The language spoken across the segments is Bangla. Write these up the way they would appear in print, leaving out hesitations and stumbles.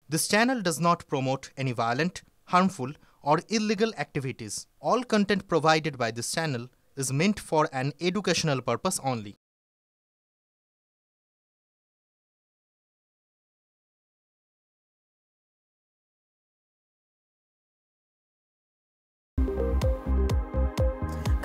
This channel does not promote any violent, harmful, or illegal activities. All content provided by this channel is meant for an educational purpose only.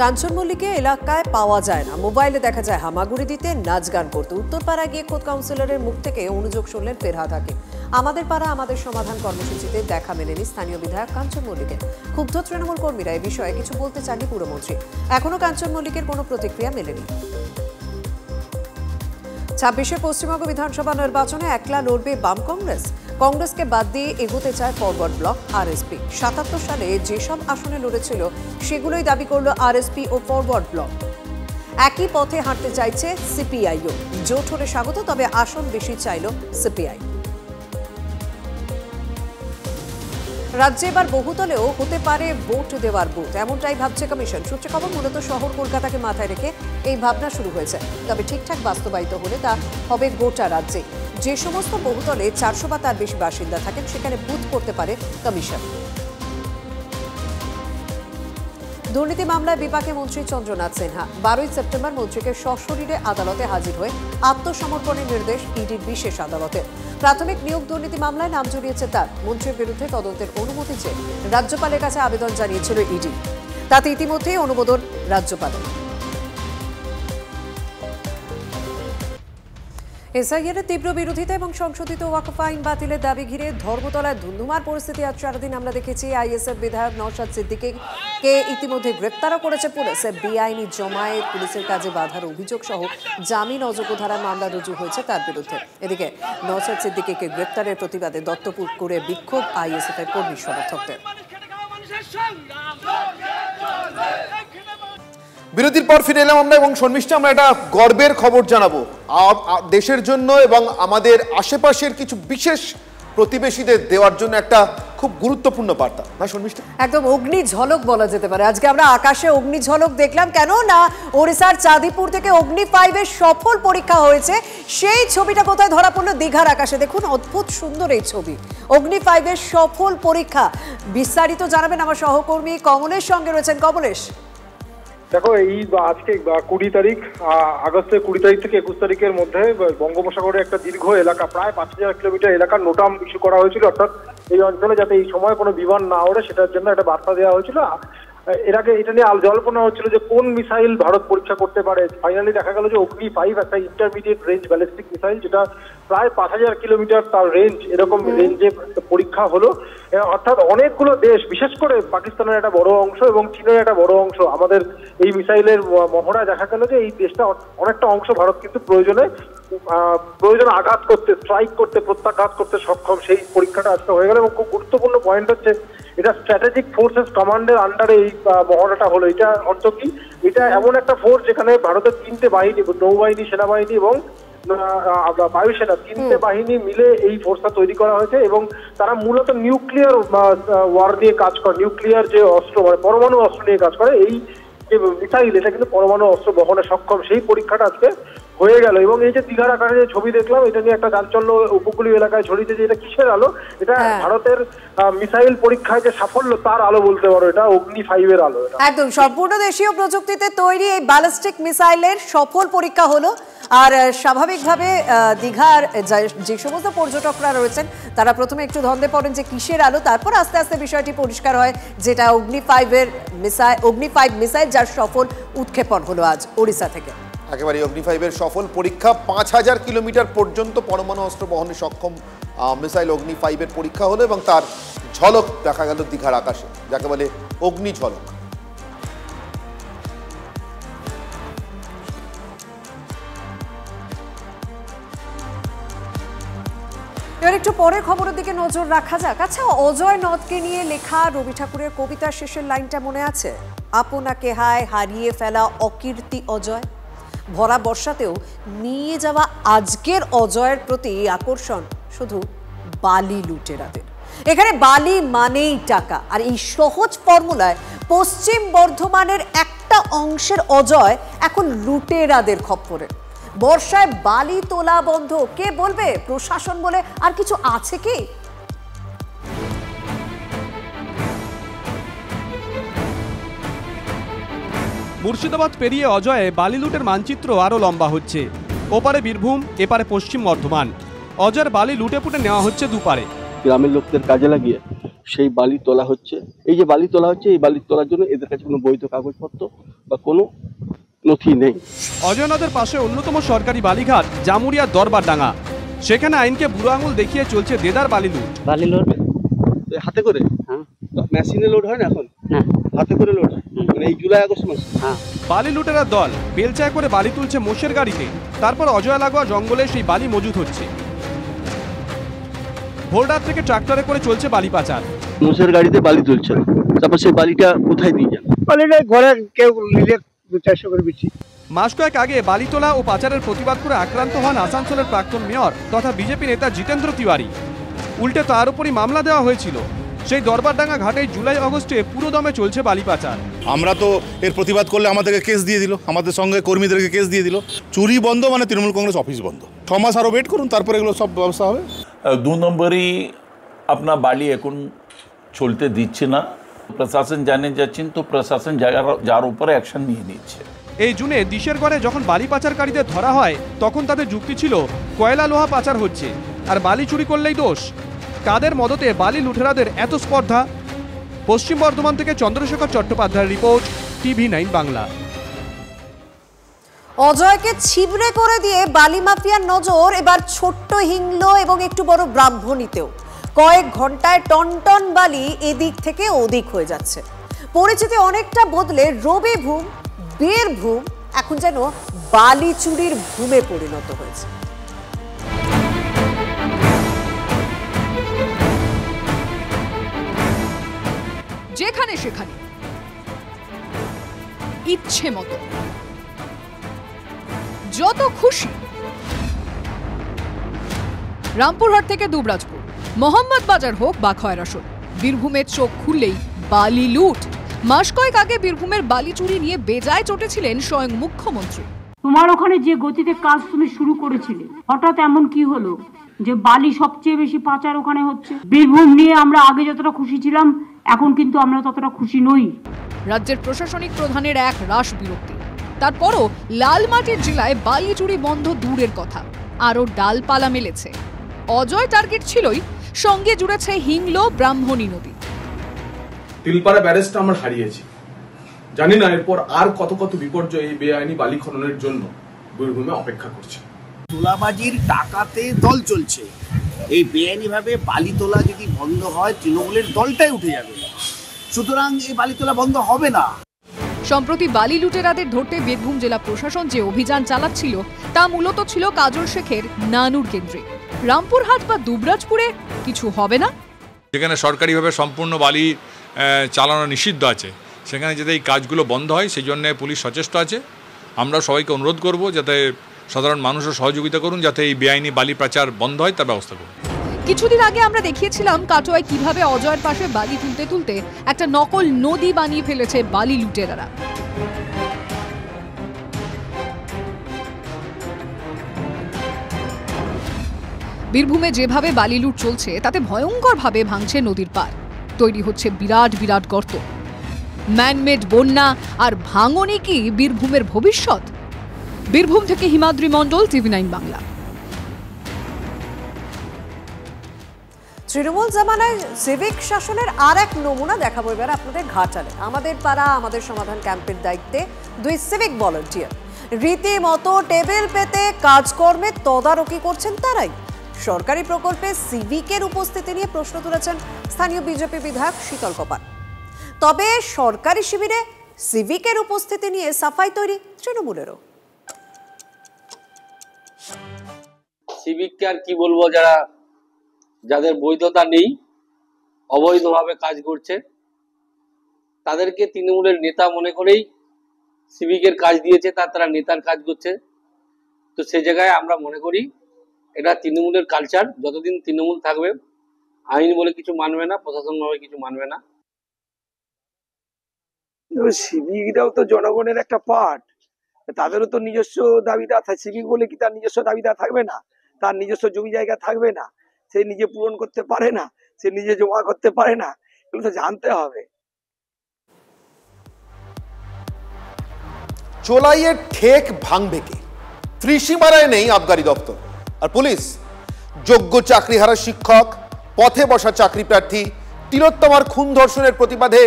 কাঞ্চন মল্লিকে এলাকায় পাওয়া যায় না, মোবাইলে দেখা যায় হামাগুড়ি দিতে, নাচ গান করতে। উত্তরপাড়া গিয়ে খোদ কাউন্সিলরের মুখ থেকে অনুযোগ শুনলেন ফেরহাদ হাকিম। আমাদের পাড়া আমাদের সমাধান কর্মসূচিতে দেখা মেলেনি স্থানীয় বিধায়ক কাঞ্চন মল্লিকের। ক্ষুব্ধ তৃণমূল কর্মীরা এ বিষয়ে কিছু বলতে চাননি পুরমন্ত্রী। এখনো কাঞ্চন মল্লিকের কোনো প্রতিক্রিয়া মেলেনি। ২৬শে পশ্চিমবঙ্গ বিধানসভা নির্বাচনে একলা লড়বে বাম কংগ্রেস। কংগ্রেসকে বাদ দিয়ে এগোতে চায় ফরওয়ার্ড ব্লক আরএসপি। ৭৭ সালে যেসব আসনে লড়েছিল সেগুলোই দাবি করল আরএসপি ও ফরওয়ার্ড ব্লক। একই পথে হাঁটতে চাইছে সিপিআইও। জোট হলে স্বাগত, তবে আসন বেশি চাইল সিপিআই। রাজ্যে এবার বহুতলেও হতে পারে ভোট দেওয়ার বুথ, এমনটাই ভাবছে কমিশন। সূত্রে খবর, মূলত শহর কলকাতাকে মাথায় রেখে এই ভাবনা শুরু হয়েছে। তবে ঠিকঠাক বাস্তবায়িত হলে তা হবে গোটা রাজ্যে। যে সমস্ত বহুতলে ৪০০ বা তার বেশি বাসিন্দা থাকেন সেখানে বুথ করতে পারে কমিশন। দুর্নীতি মামলায় বিপাকে মন্ত্রী চন্দ্রনাথ সিনহা। ১২ই সেপ্টেম্বর মন্ত্রীকে সশরীরে আদালতে হাজির হয়ে আত্মসমর্পণের নির্দেশ ইডির বিশেষ আদালতে। প্রাথমিক নিয়োগ দুর্নীতি মামলায় নাম জড়িয়েছে তার। মন্ত্রীর বিরুদ্ধে তদন্তের অনুমতি চেয়ে রাজ্যপালের কাছে আবেদন জানিয়েছিল ইডি। তাতে ইতিমধ্যেই অনুমোদন রাজ্যপালের। এসআইআরের তীব্র বিরোধিতা এবং সংশোধিত ওয়াকফ আইন বাতিলের দাবি ঘিরে ধর্মতলায় ধুন্ধুমার পরিস্থিতি। আজ সারাদিন আমরা দেখেছি আইএসএফ বিধায়ক নওশাদ সিদ্দিকীকে ইতিমধ্যে গ্রেপ্তারও করেছে পুলিশ। বেআইনি জমায়েত, পুলিশের কাজে বাধার অভিযোগ সহ জামিন অযোগ্য ধারার মামলা রুজু হয়েছে তার বিরুদ্ধে। এদিকে নওশাদ সিদ্দিকীকে গ্রেপ্তারের প্রতিবাদে দত্তপুকুরে বিক্ষোভ আইএসএফের কর্মী সমর্থকদের। বিরতির পর ফিরে এলাম আমরা এবং শর্মিষ্ঠা, আমরা একটা গর্বের খবর জানাবো দেশের জন্য এবং আমাদের আশেপাশের কিছু বিশেষ প্রতিবেশীদের দেওয়ার জন্য একটা খুব গুরুত্বপূর্ণ বার্তা, না শর্মিষ্ঠা? একদম অগ্নি ঝলক বলা যেতে পারে। আজকে আমরা আকাশে অগ্নি ঝলক দেখলাম। কেন না, ওড়িশার চাঁদিপুর থেকে অগ্নি 5-এর সফল পরীক্ষা হয়েছে। সেই ছবিটা কোথায় ধরা পড়লো? দীঘার আকাশে। দেখুন, অদ্ভুত সুন্দর এই ছবি। অগ্নি 5-এর সফল পরীক্ষা। বিস্তারিত জানাবেন আমার সহকর্মী কমলেশ সঙ্গে রয়েছেন। কমলেশ, দেখো, এই আজকে 20 তারিখ, আগস্টের 20 তারিখ থেকে 21 তারিখের মধ্যে বঙ্গোপসাগরের একটা দীর্ঘ এলাকা, প্রায় 5000 কিলোমিটার এলাকার নোটাম ইস্যু করা হয়েছিল। অর্থাৎ এই অঞ্চলে যাতে এই সময় কোনো বিমান না ওড়ে সেটার জন্য একটা বার্তা দেওয়া হয়েছিল। এর আগে এটা নিয়ে জল্পনা হচ্ছিল যে কোন মিসাইল ভারত পরীক্ষা করতে পারে। ফাইনালি দেখা গেল যে অগ্নি 5 একটা ইন্টারমিডিয়েট রেঞ্জ ব্যালিস্টিক মিসাইল, যেটা প্রায় 5000 কিলোমিটার তার রেঞ্জ, এরকম রেঞ্জে পরীক্ষা হলো। অর্থাৎ অনেকগুলো দেশ, বিশেষ করে পাকিস্তানের একটা বড় অংশ এবং চীনের একটা বড় অংশ, আমাদের এই মিসাইলের মহড়ায় দেখা গেল যে এই দেশটা অনেকটা অংশ ভারত কিন্তু প্রয়োজনে আঘাত করতে, স্ট্রাইক করতে, প্রত্যাঘাত করতে সক্ষম। সেই পরীক্ষাটা আজকে হয়ে গেল। এবং খুব গুরুত্বপূর্ণ পয়েন্ট হচ্ছে, এটা স্ট্র্যাটেজিক ফোর্সেস কমান্ডের আন্ডারে এই মহড়াটা হলো। এটা অর্থ কি? এটা এমন একটা ফোর্স যেখানে ভারতের 3টে বাহিনী, নৌবাহিনী, সেনাবাহিনী এবং বায়ুসেনা, 3টে বাহিনী মিলে এই ফোর্সটা তৈরি করা হয়েছে। এবং তারা মূলত নিউক্লিয়ার ওয়ার নিয়ে কাজ করে, নিউক্লিয়ার যে অস্ত্র, মানে পরমাণু অস্ত্র নিয়ে কাজ করে। এই যে মিসাইল, এটা কিন্তু পরমাণু অস্ত্র বহনে সক্ষম। সেই পরীক্ষাটা আজকে হয়ে গেল। এবং এই যে দীঘার আকারে যে ছবি দেখলাম, এটা নিয়ে একটা চাঞ্চল্য উপকূলীয় এলাকায় ছড়িয়েছে যে এটা কিসের আলো? এটা ভারতের মিসাইল পরীক্ষায় যে সাফল্য তার আলো বলতে পারো। এটা অগ্নি 5-এর আলো। একদম সম্পূর্ণ দেশীয় প্রযুক্তিতে তৈরি এই ব্যালিস্টিক মিসাইলের সফল পরীক্ষা হলো। আর স্বাভাবিকভাবে দীঘার যে সমস্ত পর্যটকরা রয়েছেন তারা প্রথমে একটু ধন্দে পড়েন যে কিসের আলো, তারপর আস্তে আস্তে বিষয়টি পরিষ্কার হয় যেটা অগ্নি 5 মিসাইল, যার সফল উৎক্ষেপণ হলো আজ ওড়িশা থেকে। একেবারে অগ্নি 5-এর সফল পরীক্ষা। 5000 কিলোমিটার পর্যন্ত পরমাণু অস্ত্র বহনে সক্ষম মিসাইল অগ্নি 5-এর পরীক্ষা হলো এবং তার ঝলক দেখা গেল দীঘার আকাশে, যাকে বলে অগ্নি ঝলক। এবার একটু পরে খবরের দিকে নজর রাখা যাক। আচ্ছা, অজয় নদকে নিয়ে লেখা রবি ঠাকুরের কবিতার শেষের লাইনটা মনে আছে? আপনাকে হায় হারিয়ে ফেলা অকীর্তি অজয়। ভরা বর্ষাতেও নিয়ে যাওয়া আজকের অজয়ের প্রতি আকর্ষণ শুধু বালি লুটেরাদের। এখানে বালি মানেই টাকা। আর এই সহজ ফর্মুলায় পশ্চিম বর্ধমানের একটা অংশের অজয় এখন লুটেরাদের খপ্পরে। বর্ষায় বালি তোলা বন্ধ, কে বলবে? প্রশাসন বলে আর কিছু আছে কি? মুর্শিদাবাদ পেরিয়ে অজয়ে বালি লুটের মানচিত্র আরও লম্বা হচ্ছে। ওপারে বীরভূম, এপারে পশ্চিম বর্ধমান। অজয়ের বালি লুটে পুটে নেওয়া হচ্ছে দুপারে। গ্রামের লোকদের কাজে লাগিয়ে সেই বালি তোলা হচ্ছে। এই যে বালি তোলা হচ্ছে, এই বালি তোলার জন্য এদের কাছে কোনো বৈধ কাগজপত্র বা কোনো নথি নেই। অজয় নদের পাশে অন্যতম সরকারি বালিঘাট জামুরিয়ার দরবারডাঙ্গা। সেখানে আইনকে বুড়ো আঙুল দেখিয়ে চলছে দেদার বালি লুট। বালি লোড হাতে করে? হ্যাঁ। মেশিনে লোড হয় না এখন? না, হাতে করে লোড হয়। মানে এই জুলাই আগস্ট মাসে। হ্যাঁ। বালি লুটেরা দল বেলচায় করে বালি তুলছে মোষের গাড়িতে, তারপর অজয় লাগোয়া জঙ্গলে সেই বালি মজুত হচ্ছে। ভোররাত থেকে ট্রাক্টরে করে চলছে বালি পাচার। মোষের গাড়িতে বালি তুলছে, তারপর সেই বালিটা কোথায় দিয়ে যান? বালিটা ঘরে কেউ নিলে 200-400 করে বিক্রি। মাস কয়েক আগে বালি তোলা ও পাচারের প্রতিবাদ করে আক্রান্ত হন আসানসোলের প্রাক্তন মেয়র তথা বিজেপি নেতা জিতেন্দ্র তিওয়ারি। উল্টে তার উপরই মামলা দেওয়া হয়েছিল। সেই দরবারডাঙ্গা ঘাটে জুলাই আগস্টে পুরো দমে চলছে বালি পাচার। আমরা তো এর প্রতিবাদ করলে আমাদেরকে কেস দিয়ে দিল, আমাদের সঙ্গে কর্মীদেরকে কেস দিয়ে দিল। চুরি বন্ধ মানে তৃণমূল কংগ্রেস অফিস বন্ধ। 6 মাস আরও ওয়েট করুন, তারপরে এগুলো সব ব্যবস্থা হবে। 2 নম্বরই আপনার বালি এখন চলতে দিচ্ছে না। প্রশাসন জানে যাচ্ছেন, তো প্রশাসন যার উপরে অ্যাকশন নিয়ে নিচ্ছে। এই জুনে দিশেরগড়ে যখন বালি পাচারকারীদের ধরা হয় তখন তাদের যুক্তি ছিল কয়লা লোহা পাচার হচ্ছে আর বালি চুরি করলেই দোষ। কাদের মদতে বালি লুটেরাদের এত স্পর্ধা? পশ্চিম বর্ধমান থেকে চন্দ্রশেখর চট্টোপাধ্যায়ের রিপোর্ট, TV9 বাংলা। অজয়কে ছিবড়ে করে দিয়ে বালি মাফিয়ার নজর এবার ছোট্ট হিংলো এবং একটু বড় ব্রাহ্মণীতেও। কয়েক ঘন্টায় টন বালি এদিক থেকে ওদিক হয়ে যাচ্ছে। পরিচিতি অনেকটা বদলে রবিভূম, বীরভূম এখন যেন বালি চুরির ভূমে পরিণত হয়েছে। যেখানে সেখানে ইচ্ছে মতো যত খুশি, রামপুরহাট থেকে দুবরাজপুর, মোহাম্মদ বাজার হোক বা খয়রাসোল, বীরভূমের চোখ খুললেই বালি লুট। মাস কয়েক আগে বীরভূমের বালি চুরি নিয়ে বেজায় চটেছিলেন স্বয়ং মুখ্যমন্ত্রী। তোমার ওখানে যে গতিতে কাজ তুমি শুরু করেছিলে, হঠাৎ এমন কি হলো যে বালি সবচেয়ে বেশি পাচার ওখানে হচ্ছে? বীরভূম নিয়ে আমরা আগে যতটা খুশি ছিলাম, এখন কিন্তু আমরা ততটা খুশি নই। রাজ্যের প্রশাসনিক প্রধানের এক রাশ বিরক্তি। তারপরও লালমাটির জেলায় বালি চুরি বন্ধ দূরের কথা, আরও ডালপালা মেলেছে। অজয় টার্গেট ছিলই, সঙ্গে জুড়েছে হিংলো ব্রাহ্মণী নদী। তিলপাড়া ব্যারেজটা আমরা হারিয়েছি, জানি না এরপর আর কত কত বিপর্যয় এই বেআইনি বালি খননের জন্য বীরভূমে অপেক্ষা করছে। তোলাবাজির টাকাতে দল চলছে। এই বেআইনি ভাবে বালি তোলা যদি বন্ধ হয়, তৃণমূলের দলটাই উঠে যাবে। সুতরাং এই বালি তোলা বন্ধ হবে না। সম্প্রতি বালি লুটেরাদের ধরতে বীরভূম জেলা প্রশাসন যে অভিযান চালাচ্ছিল তা মূলত ছিল কাজল শেখের নানুর কেন্দ্রে। রামপুরহাট বা দুবরাজপুরে কিছু হবে না। যেখানে সরকারিভাবে সম্পূর্ণ বালি চালানো নিষিদ্ধ আছে, সেখানে যাতে এই কাজগুলো বন্ধ হয় সেই জন্য পুলিশ সচেষ্ট আছে। আমরা সবাইকে অনুরোধ করব যাতে সাধারণ মানুষও সহযোগিতা করুন, যাতে এই বেআইনি বালি পাচার বন্ধ হয় তার ব্যবস্থা করুন। কিছুদিন আগে আমরা দেখিয়েছিলাম কাটোয়ায় কিভাবে অজয়ের পাশে বালি তুলতে তুলতে একটা নকল নদী বানিয়ে ফেলেছে বালি লুটেরারা। বীরভূমে যেভাবে বালি লুট চলছে তাতে ভয়ঙ্করভাবে ভাঙছে নদীর পাড়, তৈরি হচ্ছে বিরাট বিরাট গর্ত। ম্যানমেড বন্যা আর ভাঙনই কি বীরভূমের ভবিষ্যৎ? বীরভূম থেকে হিমাদ্রি মণ্ডল, TV9 বাংলা। তৃণমূল জামানায় সিভিক শাসনের আর এক নমুনা দেখাবো এবার আপনাদের ঘাটালে। আমাদের পাড়া আমাদের সমাধান ক্যাম্পের দায়িত্বে 2 সিভিক ভলান্টিয়ার রীতিমতো টেবিল পেতে কাজকর্মে তদারকি করছেন তারাই। সরকারি প্রকল্পে সিভিকের উপস্থিতি নিয়ে প্রশ্ন তুলেছেন স্থানীয় বিজেপি বিধায়ক শীতল কপাল। তবে সরকারি শিবিরে সিভিকের উপস্থিতি নিয়ে সাফাই তৈরি তৃণমূলেরও। সিভিককে আর কি বলবো, যাদের বৈধতা নেই, অবৈধভাবে কাজ করছে, তাদেরকে তৃণমূলের নেতা মনে করেই সিভিকের কাজ দিয়েছে, তারা নেতার কাজ করছে। তো সে জায়গায় আমরা মনে করি এটা তৃণমূলের কালচার। যতদিন তৃণমূল থাকবে আইন বলে কিছু মানবে না, প্রশাসন ভাবে কিছু মানবে না। সিভিকরাও তো জনগণের একটা পার্ট, তাদেরও তো নিজস্ব দাবিদার থাকে। সিভিক বলে কি তার নিজস্ব দাবিদার থাকবে না? তার নিজস্ব জমি জায়গা থাকবে না? সে নিজে পূরণ করতে পারে না, সে নিজে জমা করতে পারে না? এগুলো তো জানতে হবে। চোলাইয়ের ঠেক ভাঙবে কে? ত্রিসীমারায় নেই আবগারি দপ্তর আর পুলিশ। যোগ্য চাকরিহারা শিক্ষক, পথে বসা চাকরি প্রার্থী, তিলোত্তমার খুন ধর্ষণের প্রতিবাদে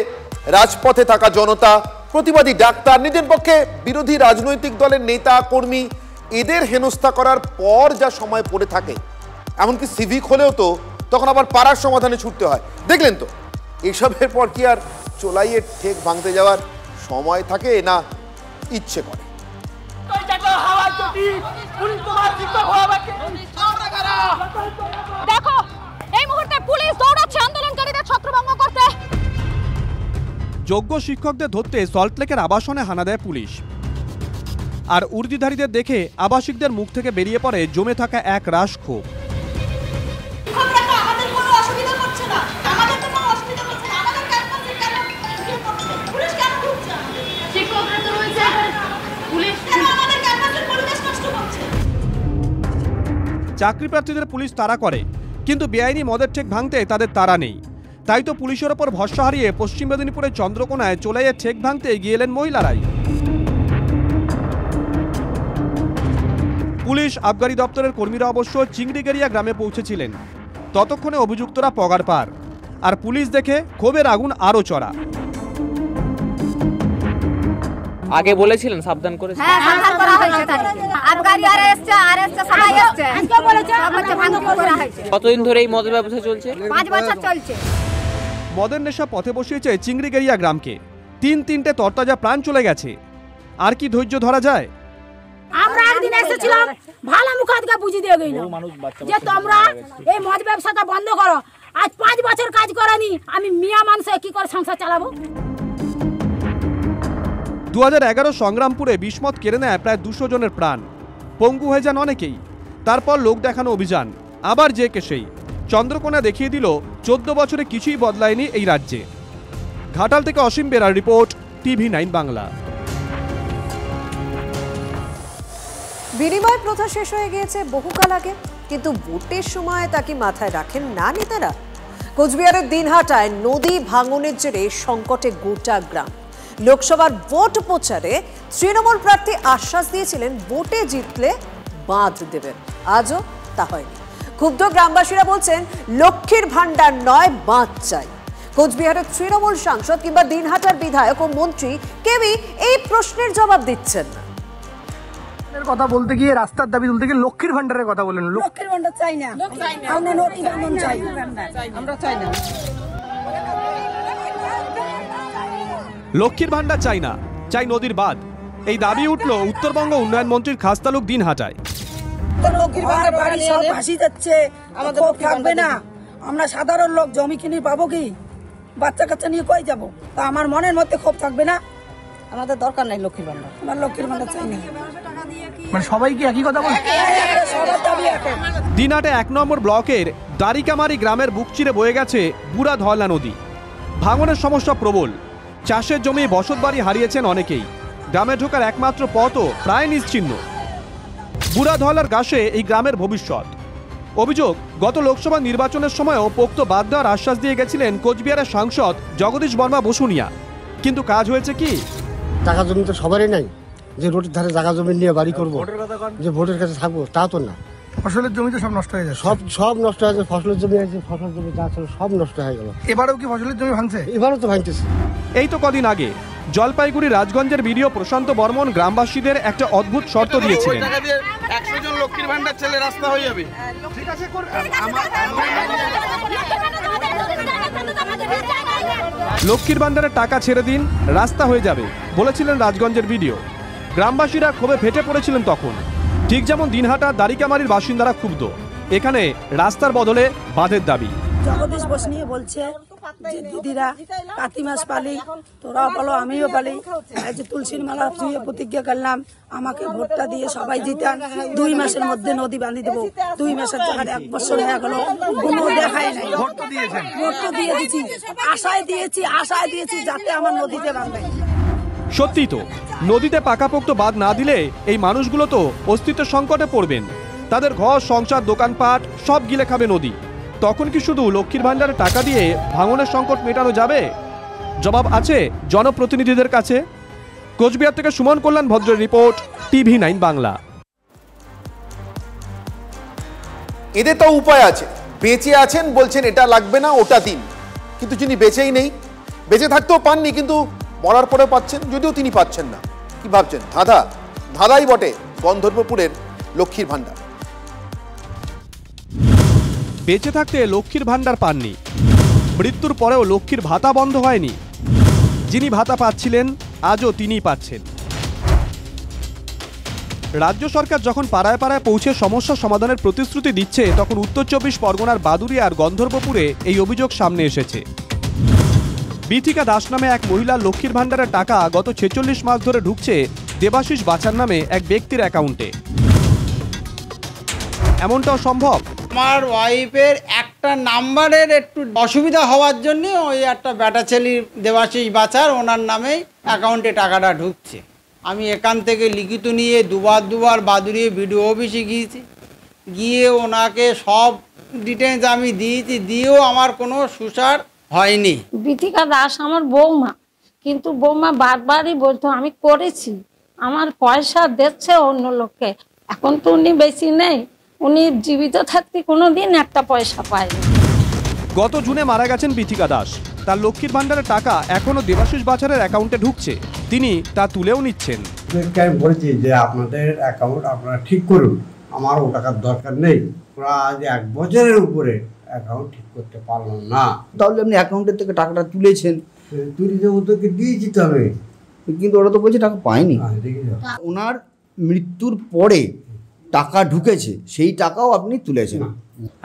রাজপথে থাকা জনতা, প্রতিবাদী ডাক্তার, নিজের পক্ষে বিরোধী রাজনৈতিক দলের নেতা কর্মী, এদের হেনস্থা করার পর যা সময় পড়ে থাকে, এমনকি সিভিক হলেও তো তখন আবার পাড়ার সমাধানে ছুটতে হয়। দেখলেন তো, এসবের পর কি আর চোলাইয়ের ঠেক ভাঙতে যাওয়ার সময় থাকে না ইচ্ছে করে? দেখো এই মুহূর্তে পুলিশ দৌড়াচ্ছে আন্দোলনকারীদের ছত্রভঙ্গ করতে। যোগ্য শিক্ষকদের ধরতে সল্টলেকের আবাসনে হানা দেয় পুলিশ। আর উর্দিধারীদের দেখে আবাসিকদের মুখ থেকে বেরিয়ে পড়ে জমে থাকা এক রাশ ক্ষোভ। চাকরি প্রার্থীদের পুলিশ তাড়া করে, কিন্তু বেআইনি মদের ঠেক ভাঙতে তাদের তাড়া নেই। তাই তো পুলিশের ওপর ভরসা হারিয়ে পশ্চিম মেদিনীপুরের চন্দ্রকোনায় চোলাইয়ের ঠেক ভাঙতে এগিয়ে এলেন মহিলারাই। পুলিশ আবগারি দপ্তরের কর্মীরা অবশ্য চিংড়িগেরিয়া গ্রামে পৌঁছেছিলেন। ততক্ষণে অভিযুক্তরা পগার পার, আর পুলিশ দেখে ক্ষোভের আগুন আরো চড়া। আগে বলেছিলেন সাবধান করে? হ্যাঁ, সাবধান করা হয়েছে। আবগারি আর এসছে সবাই এসছে, আজকে বলেছে ভাঙচুর করা হয়েছে। কতদিন ধরে এই মদের ব্যবসা চলছে? 5 বছর চলছে। মদের নেশা পথে বসিয়েছে চিংড়িগেরিয়া গ্রামকে। 3-3টে তরতাজা প্রাণ চলে গেছে। আর কি ধৈর্য ধরা যায়? আমরা একদিন এসেছিলাম, ভালো মুখাদকে বুঝিয়ে দিয়ে গেল যে তোমরা এই মদ ব্যবসাটা বন্ধ করো। আজ 5 বছর কাজ করেনি, আমি মিয়া মানুষ কি করে সংসার চালাবো? 2011 সংগ্রামপুরে বিষমদ কেড়ে নেয় প্রায় 200 জনের প্রাণ। পঙ্গু হয়ে যান অনেকেই। তারপর লোক দেখানো অভিযান, আবার যে কে সেই। চন্দ্রকোনা দেখিয়ে দিল 14 বছরে কিছুই বদলায়নি এই রাজ্যে। ঘাটাল থেকে অসীম বেরার রিপোর্ট, TV9 বাংলা। বিনিময় প্রথা শেষ হয়ে গিয়েছে বহুকাল আগে, কিন্তু ভোটের সময় তা কি মাথায় রাখেন না নেতারা? কোচবিহারের দিনহাটায় নদী ভাঙনের জেরে সংকটে গোটা গ্রাম। লোকসভার ভোট প্রচারে তৃণমূল প্রার্থী আশ্বাস দিয়েছিলেন ভোটে জিতলে বাঁধ দেবেন, আজও তা হয়নি। ক্ষুব্ধ গ্রামবাসীরা বলছেন লক্ষ্মীর ভান্ডার নয়, বাঁধ চাই। কোচবিহারের তৃণমূল সাংসদ কিংবা দিনহাটার বিধায়ক ও মন্ত্রী কেউই এই প্রশ্নের জবাব দিচ্ছেন না। কথা বলতে গিয়ে, রাস্তার দাবি তুলতে গিয়ে লক্ষ্মীর ভান্ডারের কথা বলেন। লক্ষ্মীর ভান্ডার চাই না, আমরা নদী ভাঙন চাই, আমরা চাই না। লক্ষ্মীর ভান্ডার চাই না, চাই নদীর বাঁধ। এই দাবি উঠল উত্তরবঙ্গ উন্নয়ন মন্ত্রীর খাসতালুক দিনহাটায়। লক্ষ্মীর ভান্ডার বাড়ি সব ভাসি যাচ্ছে, আমাদের থাকবে না। আমরা সাধারণ লোক জমি কিনে পাবো কি? বাচ্চা কাচ্চা নিয়ে কই যাবো? তা আমার মনের মধ্যে ক্ষোভ থাকবে না? আমাদের দরকার নাই লক্ষ্মীর ভান্ডার, আমার লক্ষ্মীর ভান্ডার চাই না। মানে সবাই কি একই কথা বলে? দিনহাটা 1 নম্বর ব্লকের দারিকামারি গ্রামের বুক চিরে বয়ে গেছে বুড়া ধওলা নদী। ভাঙনের সমস্যা প্রবল। চাষের জমি, বসতবাড়ি হারিয়েছেন অনেকেই। গ্রামে ঢোকার একমাত্র পথও প্রায় নিশ্চিহ্ন। বুড়া ধওলার গাছে এই গ্রামের ভবিষ্যৎ। অভিযোগ, গত লোকসভা নির্বাচনের সময়ও পোক্ত বাঁধ দেওয়ার আশ্বাস দিয়ে গেছিলেন কোচবিহারের সাংসদ জগদীশ বর্মা বসুনিয়া, কিন্তু কাজ হয়েছে কি? জায়গা জমি তো সবারই নাই যে রোডের ধারে জায়গা জমি নিয়ে বাড়ি করবো, যে ভোটের কাছে থাকবো, তা তো না। ফসলের জমি তো সব নষ্ট হয়ে যায়, সব নষ্ট হয়েছে। ফসলের জমি আছে, ফসলের জমি যা ছিল সব নষ্ট হয়ে গেল। এবারেও কি ফসলের জমি ভাঙছে? এবারও তো ভাঙতেছে। এই তো কদিন আগে জলপাইগুড়ি রাজগঞ্জের বিডিও প্রশান্ত বর্মন গ্রামবাসীদের একটা অদ্ভুত শর্ত দিয়েছিলেন। 100 জন লক্ষ্মীর ভান্ডার ছেলে রাস্তা হয়ে যাবে। ঠিক আছে, লক্ষ্মীর ভান্ডারের টাকা ছেড়ে দিন, রাস্তা হয়ে যাবে বলেছিলেন রাজগঞ্জের বিডিও। গ্রামবাসীরা ক্ষোভে ফেটে পড়েছিলেন তখন। ঠিক যেমন দিনহাটা দারিকামারির বাসিন্দারা ক্ষুব্ধ। এখানে রাস্তার বদলে বাঁধের দাবি। জগদীশ বসনিয়ে বলছে যে দিদিরা কাতি মাস পালি, তোরাও পালো আমিও পালি। যে তুলসীর মালা ছুঁয়ে প্রতিজ্ঞা করলাম আমাকে ভোটটা দিয়ে সবাই জিতান, 2 মাসের মধ্যে নদী বাঁধি দেবো। 2 মাসের জায়গায় 1 বছর হয়ে গেল, কোনো দেখাই নাই। ভোট তো দিয়ে দিচ্ছি, আশায় দিয়েছি যাতে আমার নদীতে বাঁধবে। সত্যি তো, নদীতে পাকাপোক্ত বাঁধ না দিলে এই মানুষগুলো তো অস্তিত্ব সংকটে পড়বেন। তাদের ঘর, সংসার, দোকানপাট সব গিলে খাবে নদী। তখন কি শুধু লক্ষ্মীর ভান্ডারের টাকা দিয়ে ভাঙনের সংকট মেটানো যাবে? জবাব আছে জনপ্রতিনিধিদের কাছে। কোচবিহার থেকে সুমন কল্যাণ ভদ্রের রিপোর্ট, TV9 বাংলা। এদের তো উপায় আছে, বেঁচে আছেন বলছেন এটা লাগবে না ওটা দিন, কিন্তু যিনি বেঁচেই নেই, বেঁচে থাকতেও পাননি কিন্তু মরার পরে পাচ্ছেন, যদিও তিনি পাচ্ছেন না। কি ভাবছেন? ধাঁধাই বটে গন্ধর্বপুরের লক্ষ্মীর ভাণ্ডার। বেঁচে থাকতে লক্ষ্মীর ভাণ্ডার পাননি, মৃত্যুর পরেও লক্ষ্মীর ভাতা বন্ধ হয়নি। যিনি ভাতা পাচ্ছিলেন আজও তিনিই পাচ্ছেন। রাজ্য সরকার যখন পাড়ায় পাড়ায় পৌঁছে সমস্যা সমাধানের প্রতিশ্রুতি দিচ্ছে, তখন উত্তর 24 পরগনার বাদুড়িয়ার গন্ধর্বপুরে এই অভিযোগ সামনে এসেছে। বিথিকা দাস নামে এক মহিলার লক্ষ্মীর ভাণ্ডারের টাকা গত 46 মাস ধরে ঢুকছে দেবাশিস বাচার নামে এক ব্যক্তির অ্যাকাউন্টে। এমনটাও সম্ভব। আমার ওয়াইফের একটা নাম্বারের একটু অসুবিধা হওয়ার জন্য ওই একটা বেটা ছেলে দেবাশিস বাচার ওনার নামে অ্যাকাউন্টে টাকাটা ঢুকছে। আমি এখান থেকে লিখিত নিয়ে দুবার বাদুড়িয়ে বিডিও অফিসে গিয়েছি, গিয়ে ওনাকে সব ডিটেলস আমি দিয়েছি, দিয়েও আমার কোনো সুসার হয়নি। বিথিকা দাস আমার বৌমা, কিন্তু বৌমা বারবারই বলতো আমি করেছি, আমার পয়সা দিচ্ছে অন্য লোককে। এখন তো উনি বেশি নেই, উনি জীবিত থাকতে কোনোদিন একটা পয়সা পায়নি। গত জুনে মারা গেছেন বিথিকা দাস, তার লক্ষ্মীর ভাণ্ডারের টাকা এখনো দেবাশিস বাচারের অ্যাকাউন্টে ঢুকছে, তিনি তা তুলেও নিচ্ছেন। আমি বলছি যে আপনাদের অ্যাকাউন্ট আপনারা ঠিক করুন, আমার ও টাকার দরকার নেই। ওরা আজ 1 বছরের উপরে অ্যাকাউন্ট ঠিক করতে পারলাম না। তাহলে আপনি অ্যাকাউন্টের থেকে টাকাটা তুলেছেন? তুলি দেবো তোকে দিয়েছি তো আমি, কিন্তু ওরা তো বলছে টাকা পায়নি। ওনার মৃত্যুর পরে টাকা ঢুকেছে, সেই টাকাও আপনি তুলেছেন।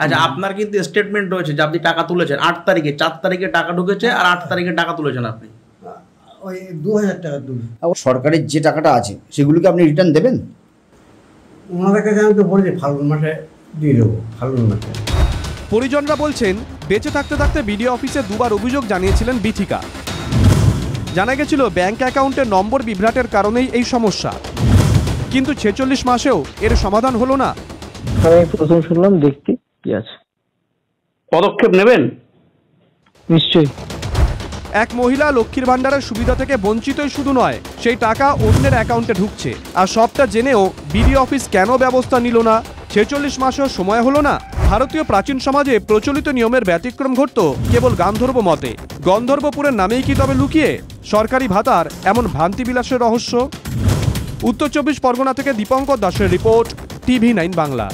আচ্ছা, আপনার কিন্তু স্টেটমেন্ট রয়েছে যে আপনি টাকা তুলেছেন 8 তারিখে, 4 তারিখে টাকা ঢুকেছে আর 8 তারিখে টাকা তুলেছেন আপনি। ওই 2000 টাকা তুলে। সরকারের যে টাকাটা আছে সেগুলোকে আপনি রিটার্ন দেবেন? ওনাদের কাছে আমি তো বলছি ফাল্গুন মাসে দিয়ে দেবো, ফাল্গুন মাসে। পরিজনরা বলছেন বেঁচে থাকতে থাকতে বিডিও অফিসে 2 বার অভিযোগ জানিয়েছিলেন বিথিকা। জানা গেছিল ব্যাংক অ্যাকাউন্টের নম্বর বিভ্রাটের কারণেই এই সমস্যা, কিন্তু 46 মাসেও এর সমাধান হলো না। আমি প্রথম শুনলাম, দেখতে কি আছে, পদক্ষেপ নেবেন নিশ্চয়ই। এক মহিলা লক্ষ্মীর ভাণ্ডারের সুবিধা থেকে বঞ্চিতই শুধু নয়, সেই টাকা অন্যের অ্যাকাউন্টে ঢুকছে, আর সবটা জেনেও বিডিও অফিস কেন ব্যবস্থা নিল না? 46 মাসেও সময় হলো না? ভারতীয় প্রাচীন সমাজে প্রচলিত নিয়মের ব্যতিক্রম ঘটত কেবল গান্ধর্ব মতে। গন্ধর্বপুরের নামেই কি তবে লুকিয়ে সরকারি ভাতার এমন ভ্রান্তিবিলাসের রহস্য? উত্তর 24 পরগনা থেকে দীপঙ্কর দাসের রিপোর্ট, TV9 বাংলা।